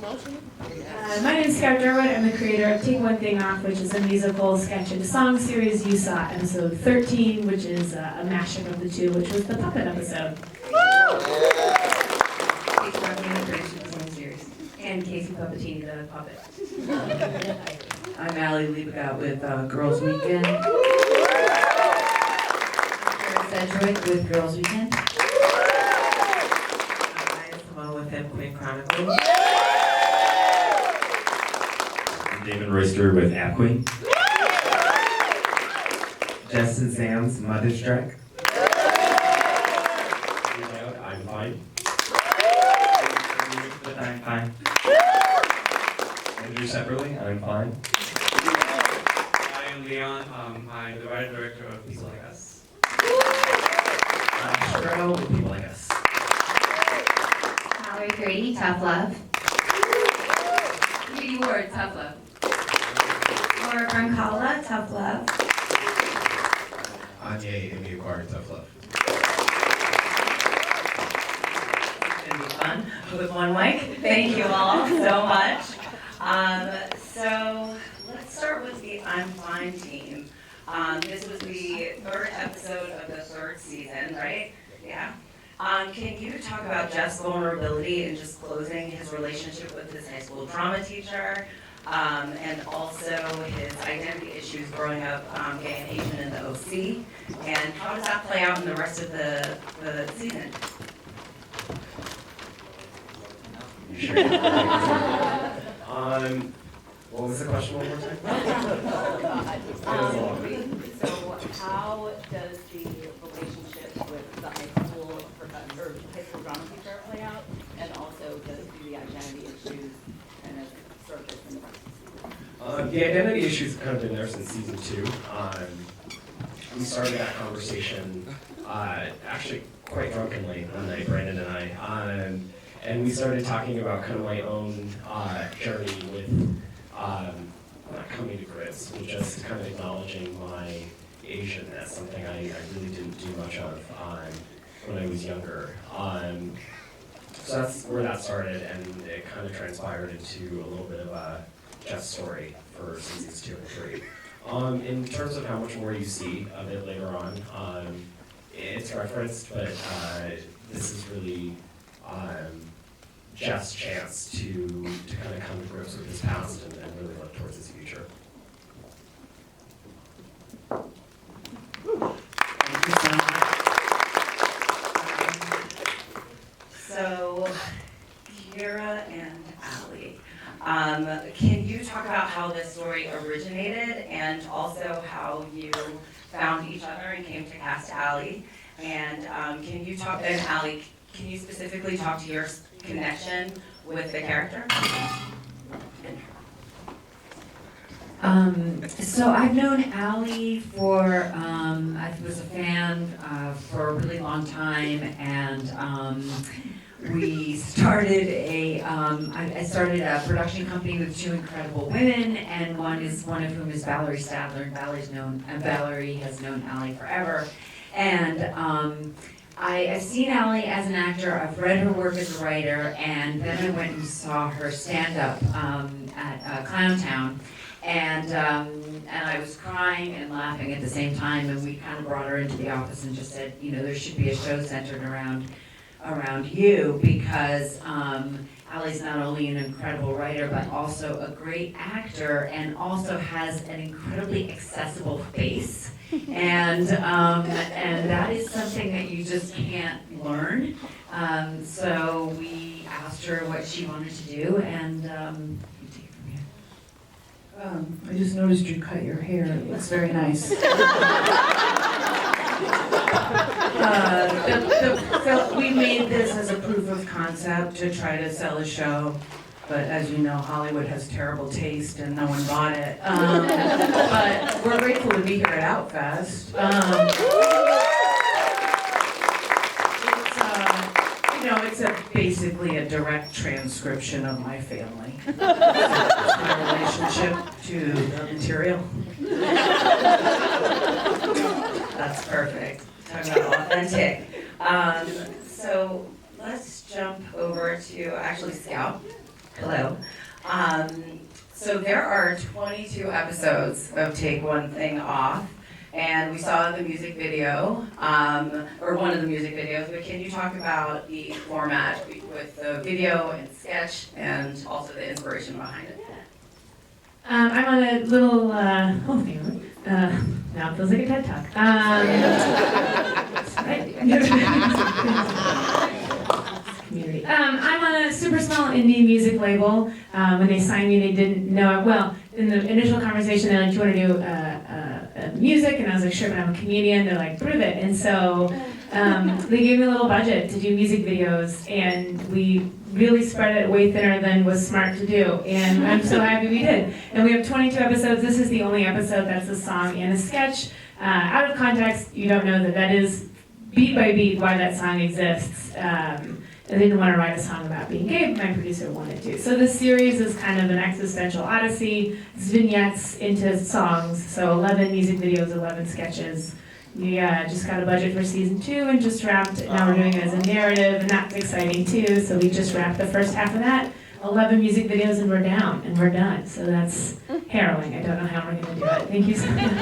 My name is Scout Derwood. I'm the creator of Take One Thing Off, which is a musical sketch and song series. You saw episode 13, which is a mashup of the two, which was the puppet episode. Casey Buckley, the creation of the song series. And Casey Puppetini, the puppet. I'm Allie Liebegout with Girls Weekend. I'm Sedgwick with Girls Weekend. I'm Simone with Femme Queen Chronicles. I'm David Royster with App Queen. Justin Sam's Mother's Truck. I'm fine. I'm fine. Andrew separately, I'm fine. I am Leon. I'm the writer-director of People Like Us. Astro with People Like Us. Mallory Grady, Tough Love. Katie Ward, Tough Love. Laura Brancala, Tough Love. Anya Amy Aquari, Tough Love. It's gonna be fun with one mic. Thank you all so much. So let's start with the I'm Fine team. This was the third episode of the third season, right? Yeah. Can you talk about Jeff's vulnerability and just closing his relationship with his high school drama teacher, and also his identity issues growing up, gay and Asian in the OC, and how does that play out in the rest of the season? You sure? What was the question one more time? So how does the relationship with the high school drama teacher play out? And also does the identity issues kind of surface in the rest of the season? The identity issues have kind of been there since season 2. We started that conversation actually quite drunkenly one night, Brandon and I. And we started talking about kind of my own journey with not coming to grips, but just kind of acknowledging my Asianness, something I really didn't do much of when I was younger. So that's where that started, and it kind of transpired into a little bit of a Jeff's story for seasons 2 and 3. In terms of how much more you see of it later on, it's referenced, but this is really Jeff's chance to kind of come to grips with his past and really look towards his future. Thank you so much. So, Kira and Allie, can you talk about how this story originated and also how you found each other and came to cast Allie? And can you talk, and Allie, can you specifically talk to your connection with the character? So I've known Allie for, I was a fan for a really long time, and we started I started a production company with 2 incredible women, and one of whom is Valerie Stadler, and Valerie has known Allie forever. And I've seen Allie as an actor, I've read her work as a writer, and then I went and saw her stand-up at Clowntown. And I was crying and laughing at the same time, and we kind of brought her into the office and just said, you know, there should be a show centered around you, because Allie's not only an incredible writer, but also a great actor, and also has an incredibly accessible face. And that is something that you just can't learn. So we asked her what she wanted to do, and you take it from here. I just noticed you cut your hair. It looks very nice. We made this as a proof of concept to try to sell a show. But as you know, Hollywood has terrible taste and no one bought it. But we're grateful to be here at Outfest. It's basically a direct transcription of my family. My relationship to the material. That's perfect. Talking about authentic. So let's jump over to actually Scout. Hello. So there are 22 episodes of Take One Thing Off, and we saw the music video, or one of the music videos, but can you talk about the format with the video and sketch and also the inspiration behind it? I'm on a little, hang on. Now it feels like a TED Talk. Community. I'm on a super small indie music label. When they signed me, they didn't know. Well, in the initial conversation, they're like, "Do you want to do music?" And I was like, "Sure," but I'm a comedian. They're like, "Prove it." And so they gave me a little budget to do music videos, and we really spread it way thinner than was smart to do. And I'm so happy we did. And we have 22 episodes. This is the only episode that's a song and a sketch. Out of context, you don't know that that is beat by beat why that song exists. I didn't want to write a song about being gay, but my producer wanted to. So this series is kind of an existential odyssey. It's vignettes into songs. So 11 music videos, 11 sketches. We just got a budget for season 2 and just wrapped it. Now we're doing it as a narrative, and that's exciting too. So we just wrapped the first half of that. 11 music videos, and we're down, and we're done. So that's harrowing. I don't know how we're going to do it. Thank you so much.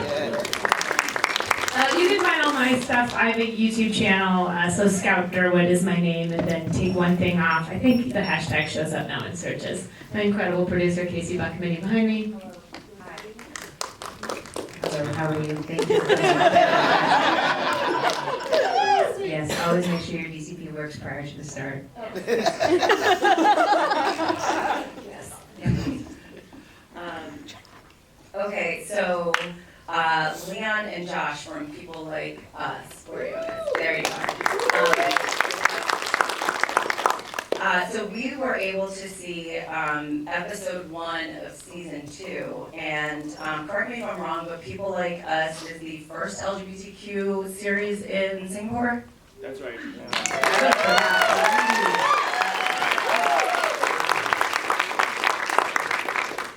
You can find all my stuff. I have a YouTube channel, so Scout Durwood is my name, and then Take One Thing Off. I think the hashtag shows up now in searches. My incredible producer, Casey Buckman, behind me. Hello, how are you? Thank you. Yes, always make sure your DCP works prior to the start. Yes. Okay, so Leon and Josh from People Like Us. Where are you guys? There you are. So we were able to see episode 1 of season 2, and correct me if I'm wrong, but People Like Us is the first LGBTQ series in Singapore? That's right.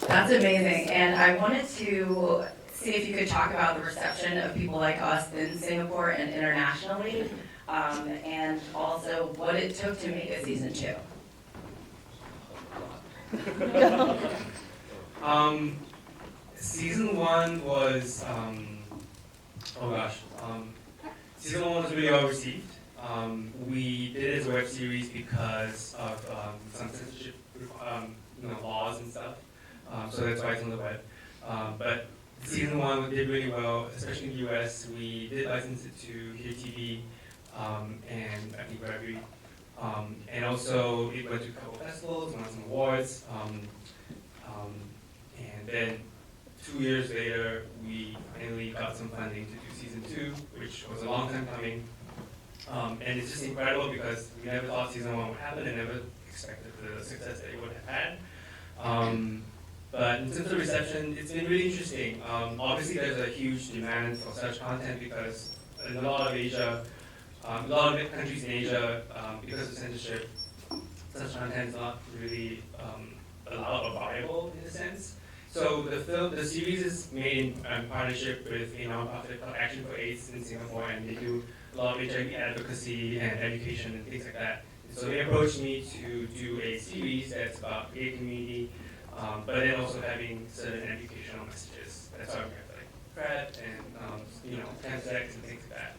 That's amazing, and I wanted to see if you could talk about the reception of People Like Us in Singapore and internationally, and also what it took to make a season 2. Season 1 was, season 1 was really well received. We did it as a web series because of some censorship laws and stuff. So that's why it's on the web. But season 1 did really well, especially in the US. We did license it to Here TV and I think Revry. And also it went to a couple festivals, won some awards. And then 2 years later, we finally got some funding to do season 2, which was a long time coming. And it's just incredible because we never thought season 1 would happen and never expected the success that it would have had. But in terms of reception, it's been really interesting. Obviously, there's a huge demand for such content because in a lot of Asia, a lot of countries in Asia, because of censorship, such content is not really allowed or viable in a sense. So the series is made in partnership with a nonprofit called Action for AIDS in Singapore, and they do a lot of HIV advocacy and education and things like that. And so they approached me to do a series that's about the gay community, but then also having certain educational messages. That's why we have like PrEP and trans-sex and things like that.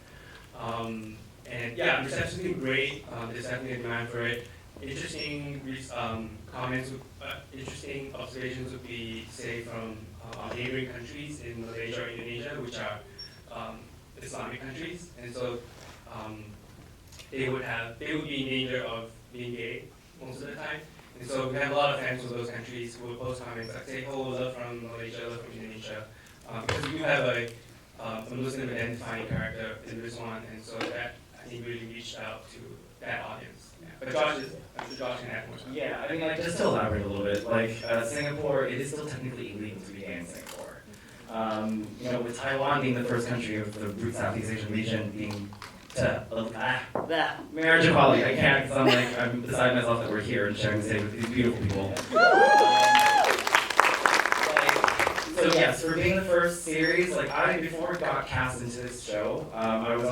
And yeah, reception's been great. There's definitely a demand for it. Interesting comments, interesting observations would be, say, from neighboring countries in Malaysia or Indonesia, which are Islamic countries, and so they would be in danger of being gay most of the time. And so we have a lot of fans from those countries who will post comments like, say, oh, love from Malaysia, love from Indonesia, because we do have a Muslim identifying character in this one, and so that I think really reached out to that audience. Yeah. But I'm sure Josh can add more. Yeah, I mean, like, just to elaborate a little bit, like, Singapore, it is still technically illegal to be gay in Singapore. With Taiwan being the first country of the Southeast Asian region being marriage equality. I can't, because I'm beside myself that we're here and sharing the stage with these beautiful people. So yes, for being the first series, before I got cast into this show, I've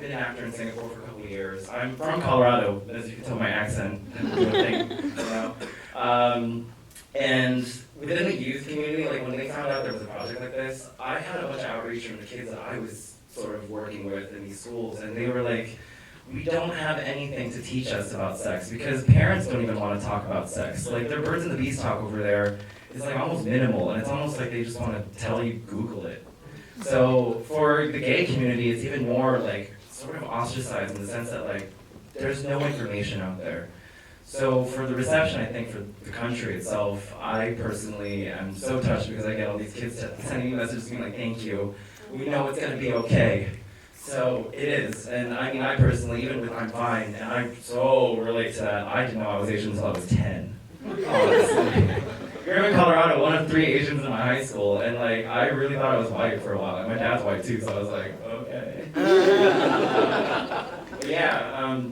been an actor in Singapore for a couple of years. I'm from Colorado, as you can tell my accent and And within the youth community, like when they found out there was a project like this, I had a bunch of outreach from the kids that I was sort of working with in these schools, and they were like, we don't have anything to teach us about sex because parents don't even want to talk about sex. Like their birds and the bees talk over there is like almost minimal, and it's almost like they just want to tell you Google it. So for the gay community, it's even more like sort of ostracized in the sense that like there's no information out there. So for the reception, I think for the country itself, I personally am so touched because I get all these kids sending me messages being like, thank you. We know it's gonna be okay. So it is, and I mean, I personally, even with I'm Fine, and I so relate to that, I didn't know I was Asian until I was 10. Honestly. Here in Colorado, one of 3 Asians in my high school, and like, I really thought I was white for a while. And my dad's white too, so I was like, okay. But yeah,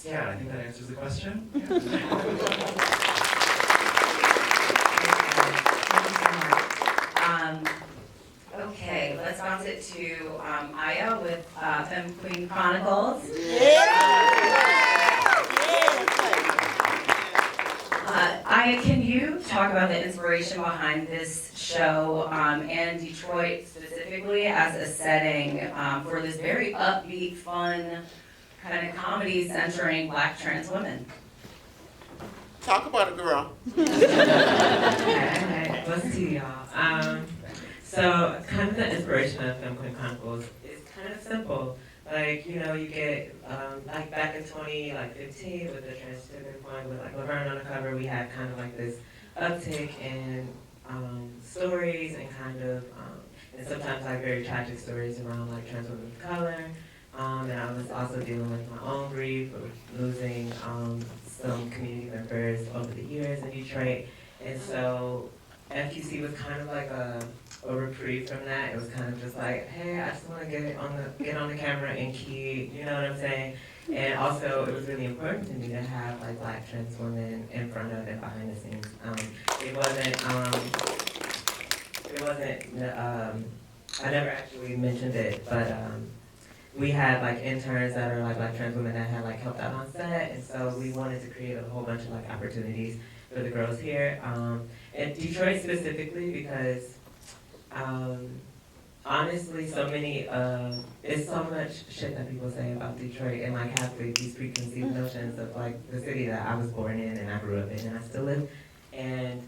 yeah, I think that answers the question. Okay, let's bounce it to Aya with Femme Queen Chronicles. Aya, can you talk about the inspiration behind this show and Detroit specifically as a setting for this very upbeat, fun kind of comedy centering Black trans women? Talk about it, girl. Hey, what's tea, y'all? So kind of the inspiration of Femme Queen Chronicles is kind of simple. Like, you know, you get, like back in 2015 with the transgender point with like Laverne on the cover, we had kind of like this uptick in stories and kind of, and sometimes like very tragic stories around like trans women of color. And I was also dealing with my own grief of losing some community members over the years in Detroit. And so FQC was kind of like a reprieve from that. It was kind of just like, hey, I just want to get on the camera and keep, you know what I'm saying? And also, it was really important to me to have like Black trans women in front of and behind the scenes. I never actually mentioned it, but we had like interns that are like Black trans women that had like helped out on set, and so we wanted to create a whole bunch of like opportunities for the girls here. And Detroit specifically because honestly, it's so much shit that people say about Detroit and like have these preconceived notions of like the city that I was born in and I grew up in and I still live. And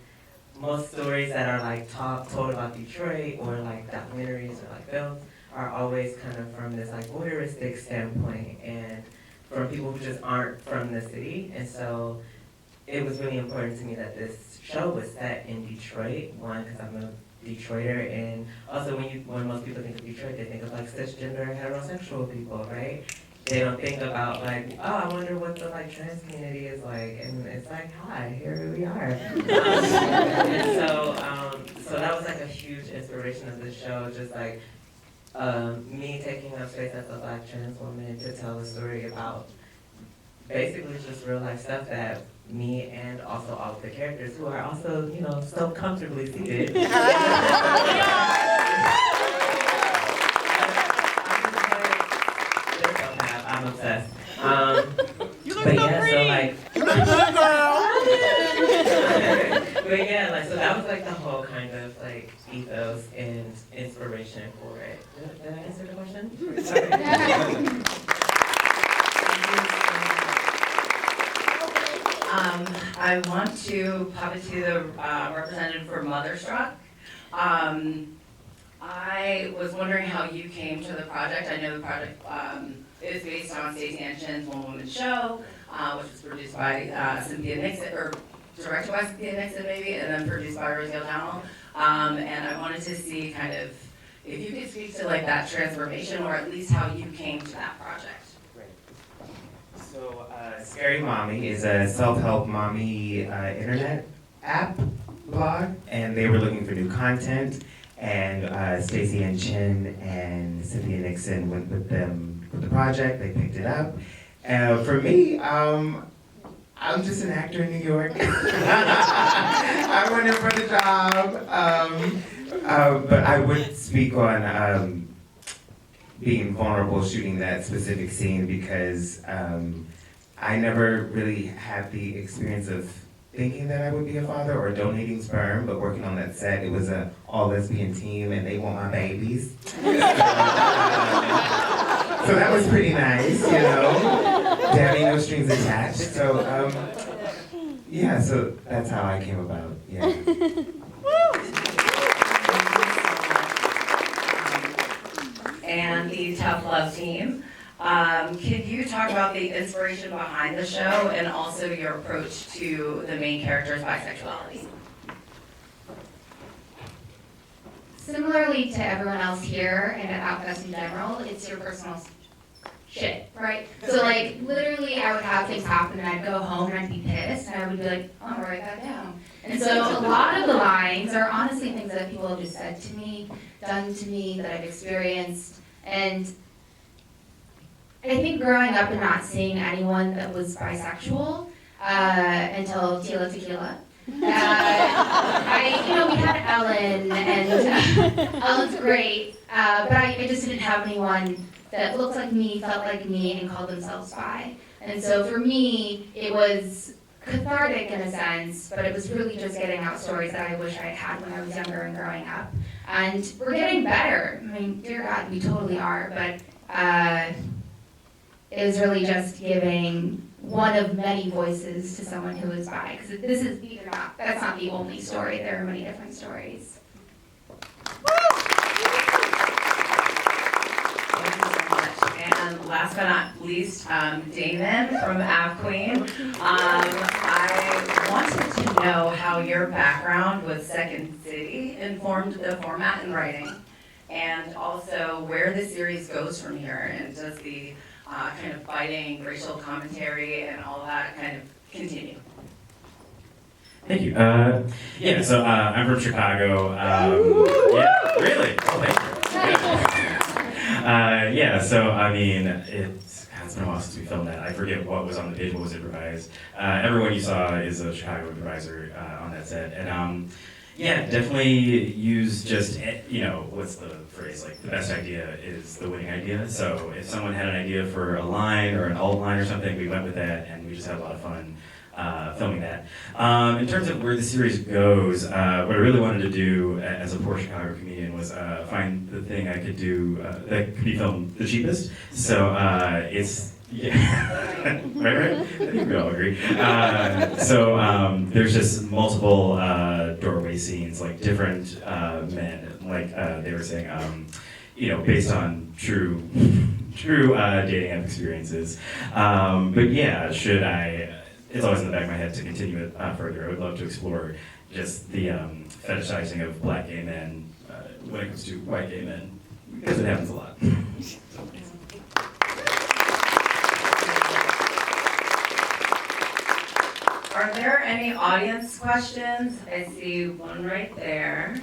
most stories that are like told about Detroit or like documentaries or like films are always kind of from this like voyeuristic standpoint and from people who just aren't from the city. And so it was really important to me that this show was set in Detroit, one, because I'm a Detroiter, and also when most people think of Detroit, they think of like cisgender heterosexual people, right? They don't think about like, oh, I wonder what the like trans community is like, and it's like, hi, here we are. And so that was like a huge inspiration of the show, just like me taking up space as a Black trans woman to tell a story about basically just real life stuff that me and also all of the characters who are also, you know, so comfortably seated. I'm obsessed. You look but so yeah, pretty. so like, you look good, girl. but yeah, like, so that was like the whole kind of like ethos and inspiration for it. Did I answer the question? I want to pop it to the representative for Motherstruck. I was wondering how you came to the project. I know the project is based on Stacey Ann Chin's One Woman Show, which was produced by Cynthia Nixon, or directed by Cynthia Nixon maybe, and then produced by Rosie O'Donnell. And I wanted to see kind of, if you could speak to like that transformation, or at least how you came to that project. So, Scary Mommy is a self-help mommy internet app blog, and they were looking for new content, and Stacey Ann Chin and Cynthia Nixon went with them with the project. They picked it up. For me, I'm just an actor in New York. I went in for the job, but I would speak on being vulnerable shooting that specific scene because I never really had the experience of thinking that I would be a father or donating sperm, but working on that set, it was a all lesbian team and they want my babies. So that was pretty nice, you know. Daddy, no strings attached. So yeah, so that's how I came about. Yeah. And the Tough Love team. Can you talk about the inspiration behind the show and also your approach to the main character's bisexuality? Similarly to everyone else here and at Outfest in general, it's your personal shit, right? So like literally I would have things happen and I'd go home and I'd be pissed and I would be like, oh, I'll write that down. And so a lot of the lines are honestly things that people have just said to me, done to me, that I've experienced. And I think growing up and not seeing anyone that was bisexual until Tila Tequila. We had Ellen, and Ellen's great, but I just didn't have anyone that looked like me, felt like me, and called themselves bi. And so for me, it was cathartic in a sense, but it was really just getting out stories that I wish I had had when I was younger and growing up. And we're getting better. I mean, dear God, we totally are, but it was really just giving one of many voices to someone who is bi, because that's not the only story. There are many different stories. Thank you so much. And last but not least, Damon from Av Queen. I wanted to know how your background with Second City informed the format and writing, and also where the series goes from here, and does the kind of fighting, racial commentary, and all that kind of continue? Thank you. Yeah, so I'm from Chicago. Yeah, really? Oh, thank you. Yeah, so I mean, it's been a while since we filmed that. I forget what was on the page, what was improvised. Everyone you saw is a Chicago improviser on that set. And yeah, definitely use just, what's the phrase? Like, the best idea is the winning idea. So if someone had an idea for a line or an alt line or something, we went with that, and we just had a lot of fun filming that. In terms of where the series goes, what I really wanted to do as a poor Chicago comedian was find the thing I could do that could be filmed the cheapest. So it's, yeah, right? I think we all agree. So there's just multiple doorway scenes, like different men, like they were saying, based on true dating app experiences. But yeah, it's always in the back of my head to continue it further. I would love to explore just the fetishizing of black gay men when it comes to white gay men, because it happens a lot. Are there any audience questions? I see one right there.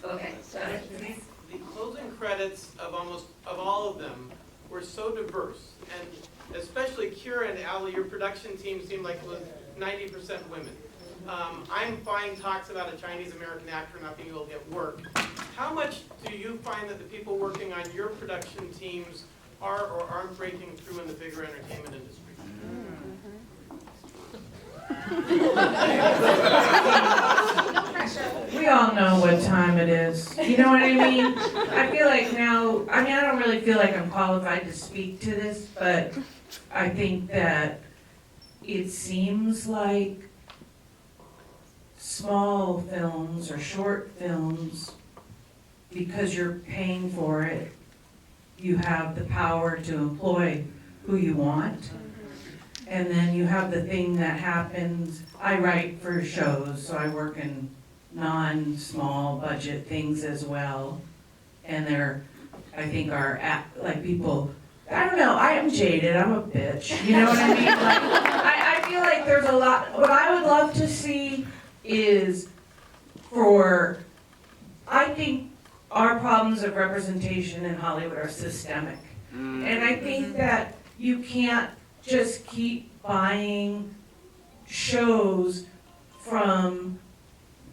Okay, the closing credits of all of them were so diverse, and especially Kira and Ali, your production team seemed like it was 90% women. I'm Fine talks about a Chinese American actor not being able to get work. How much do you find that the people working on your production teams are or aren't breaking through in the bigger entertainment industry? We all know what time it is. You know what I mean? I feel like now, I don't really feel like I'm qualified to speak to this, but I think that it seems like small films or short films, because you're paying for it, you have the power to employ who you want. And then you have the thing that happens, I write for shows, so I work in non-small budget things as well. And I think like people, I don't know, I am jaded, I'm a bitch, you know what I mean? Like, I feel like there's a lot, what I would love to see is I think our problems of representation in Hollywood are systemic. And I think that you can't just keep buying shows from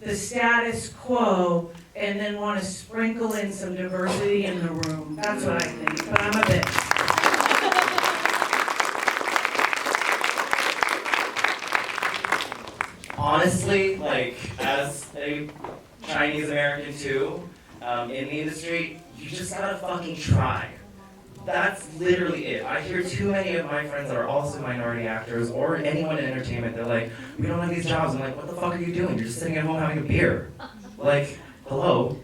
the status quo and then want to sprinkle in some diversity in the room. That's what I think, but I'm a bitch. honestly, like, as a Chinese American too, in the industry, you just gotta fucking try. That's literally it. I hear too many of my friends that are also minority actors or anyone in entertainment, they're like, we don't have these jobs. I'm like, what the fuck are you doing? You're just sitting at home having a beer. Like, hello,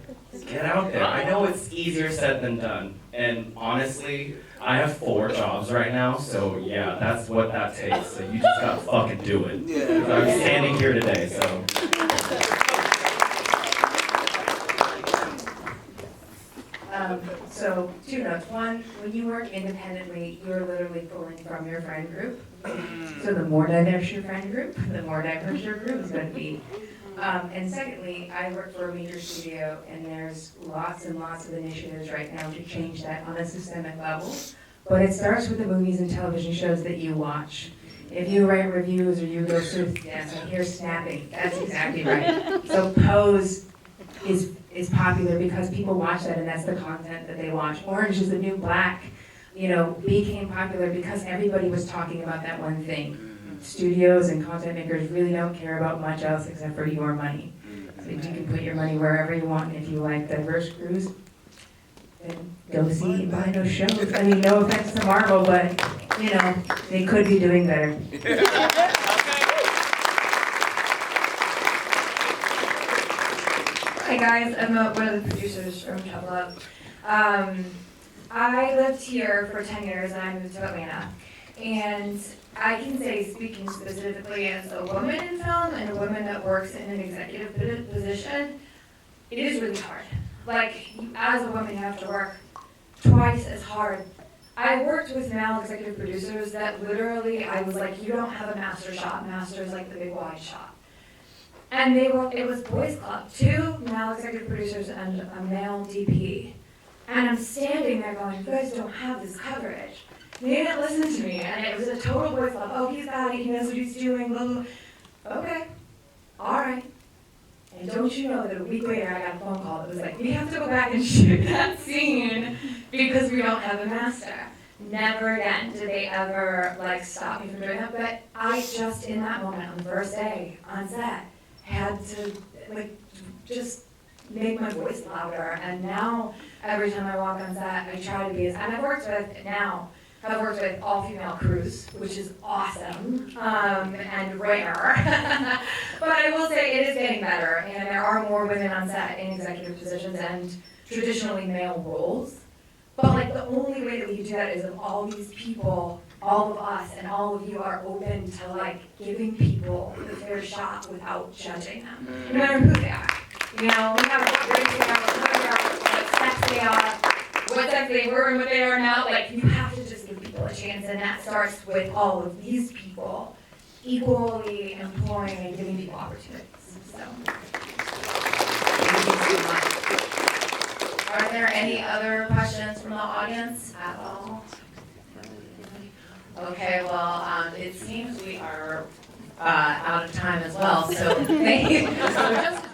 get out there. I know it's easier said than done. And honestly, I have 4 jobs right now, so yeah, that's what that takes. So you just gotta fucking do it. Yeah. I'm standing here today, so. So 2 notes. One, when you work independently, you're literally pulling from your friend group. So the more diverse your friend group, the more diverse your group is going to be. And secondly, I work for a major studio, and there's lots and lots of initiatives right now to change that on a systemic level. But it starts with the movies and television shows that you watch. If you write reviews or you go through, yes, I hear snapping. That's exactly right. So Pose is popular because people watch that, and that's the content that they watch. Orange is the New Black, became popular because everybody was talking about that one thing. Studios and content makers really don't care about much else except for your money. So you can put your money wherever you want. If you like diverse crews, then go see and buy those shows. I mean, no offense to Marvel, but they could be doing better. Hi guys, I'm one of the producers from Trouble Up. I lived here for 10 years and I moved to Atlanta. And I can say, speaking specifically as a woman in film and a woman that works in an executive position, it is really hard. Like, as a woman, you have to work twice as hard. I worked with male executive producers that literally, I was like, you don't have a master shot. Master is like the big wide shot. And it was boys club, 2 male executive producers and a male DP. And I'm standing there going, you guys don't have this coverage. They didn't listen to me, and it was a total boys club. Oh, he's got it, he knows what he's doing, blah, blah. Okay, all right. And don't you know that a week later I got a phone call that was like, we have to go back and shoot that scene because we don't have a master. Never again did they ever stop me from doing that, but I just in that moment on the first day on set had to just make my voice louder, and now every time I walk on set I try to be and I've worked with all-female crews, which is awesome and rare. But I will say it is getting better, and there are more women on set in executive positions and traditionally male roles. But the only way that we can do that is if all these people, all of us and all of you are open to giving people the fair shot without judging them, no matter who they are. We have what race they are, what color they are, what sex they are, what sex they were and what they are now. You have to just give people a chance, and that starts with all of these people equally employing and giving people opportunities. So, thank you so much. Are there any other questions from the audience at all? Okay, well, it seems we are out of time as well, so thank you. So just